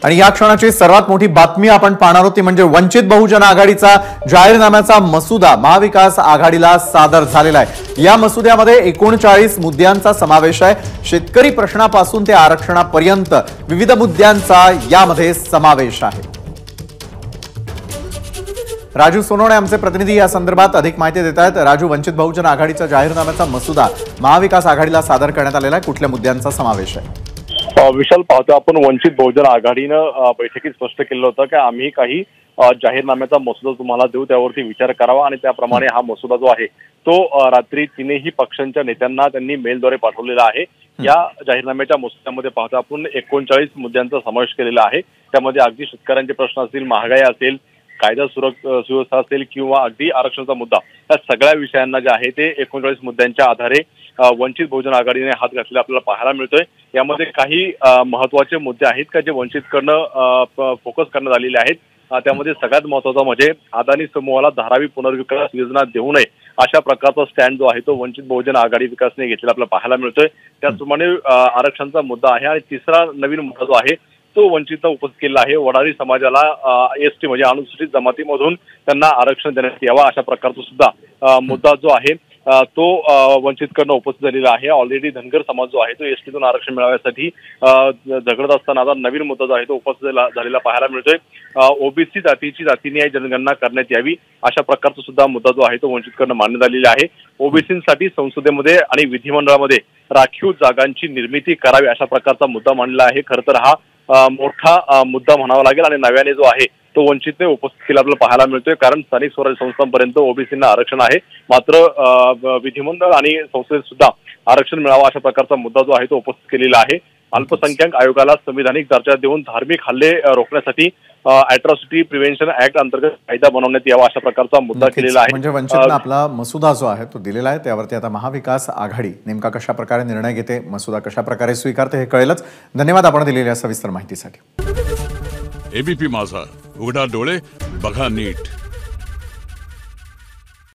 आणि या क्षणाची सर्वात मोठी बातमी आपण पाहणार आहोत ती म्हणजे वंचित बहुजन आघाडीचा जाहीरनाम्याचा मसुदा महाविकास आघाडीला सादर झालेला आहे। या मसुद्यामध्ये 39 मुद्द्यांचा समावेश आहे। शेतकरी प्रश्नापासून ते आरक्षणापर्यंत विविध मुद्द्यांचा यामध्ये समावेश आहे। राजू सोनवणे आमचे प्रतिनिधी या संदर्भात अधिक माहिती देत आहेत। राजू, वंचित बहुजन आघाडीचा जाहीरनाम्याचा मसुदा महाविकास आघाडीला सादर करण्यात आलेला आहे, कुठल्या मुद्द्यांचा समावेश आहे? विशाल, पाहतो आपण वंचित बहुजन आघाडीनं बैठकीत स्पष्ट केलं होतं की आम्ही काही जाहीरनाम्याचा मसुदा तुम्हाला देऊ, त्यावरती विचार करावा आणि त्याप्रमाणे हा मसुदा जो आहे तो रात्री तीनही पक्षांच्या नेत्यांना त्यांनी मेलद्वारे पाठवलेला आहे। या जाहीरनाम्याच्या मसुद्यामध्ये पाहतो आपण 39 मुद्द्यांचा समावेश केलेला आहे। त्यामध्ये अगदी शेतकऱ्यांचे प्रश्न असतील, महागाई असेल, कायदा सुव्यवस्था असेल किंवा अगदी आरक्षणाचा मुद्दा, या सगळ्या विषयांना जे आहे ते 39 मुद्द्यांच्या आधारे वंचित बहुजन आघाडीने हात घातलेला आपल्याला पाहायला मिळतोय। यामध्ये काही महत्त्वाचे मुद्दे आहेत का जे वंचितकडनं फोकस करण्यात आलेले आहेत। त्यामध्ये सगळ्यात महत्त्वाचा म्हणजे अदानी समूहाला धारावी पुनर्विकास योजना देऊ नये अशा प्रकारचा स्टँड जो आहे तो वंचित बहुजन आघाडी विकासने घेतलेला आपल्याला पाहायला मिळतोय। त्याचप्रमाणे आरक्षणाचा मुद्दा आहे आणि तिसरा नवीन मुद्दा जो आहे तो वंचितचा उपस्थित केला आहे। वडारी समाजाला एसटी म्हणजे अनुसूचित जमातीमधून त्यांना आरक्षण देण्यात यावं अशा प्रकारचा सुद्धा मुद्दा जो आहे तो वंचितकडनं उपस्थित झालेला आहे। ऑलरेडी धनगर समाज जो आहे तो एसटीतून आरक्षण मिळवण्यासाठी झगडत असताना आता नवीन मुद्दा जो आहे तो उपस्थित झालेला पाहायला मिळतोय। ओबीसी जातीनिहाय जनगणना करण्यात यावी अशा प्रकारचा सुद्धा मुद्दा जो आहे तो वंचितकडनं मांडण्यात आलेला आहे। ओबीसीसाठी संसदेमध्ये आणि विधिमंडळामध्ये राखीव जागांची निर्मिती करावी अशा प्रकारचा मुद्दा मांडला आहे। खरं तर हा मोठा मुद्दा म्हणावा लागेल आणि नव्याने जो आहे तो वंचितने उपस्थित केला आपल्याला पाहायला मिळतोय। कारण स्थानिक स्वराज्य संस्थांपर्यंत ओबीसींना आरक्षण आहे, मात्र विधिमंडळ आणि संसदेत सुद्धा आरक्षण मिळावं अशा प्रकारचा मुद्दा जो आहे तो उपस्थित केलेला आहे। अल्पसंख्याक आयोगाला संविधानिक दर्जा देऊन धार्मिक हल्ले रोखण्यासाठी अॅट्रॉसिटी प्रिव्हेन्शन ऍक्ट अंतर्गत कायदा बनवण्यात यावा अशा प्रकारचा मुद्दा केलेला आहे। म्हणजे वंचितने आपला मसुदा जो आहे तो दिलेला आहे, त्यावरती आता महाविकास आघाडी नेमका कशा प्रकारे निर्णय घेते, मसुदा कशा प्रकारे स्वीकारते हे कळेलच। धन्यवाद आपण दिलेल्या सविस्तर माहितीसाठी। एबीपी माझा, उघडा डोळे बघा नीट।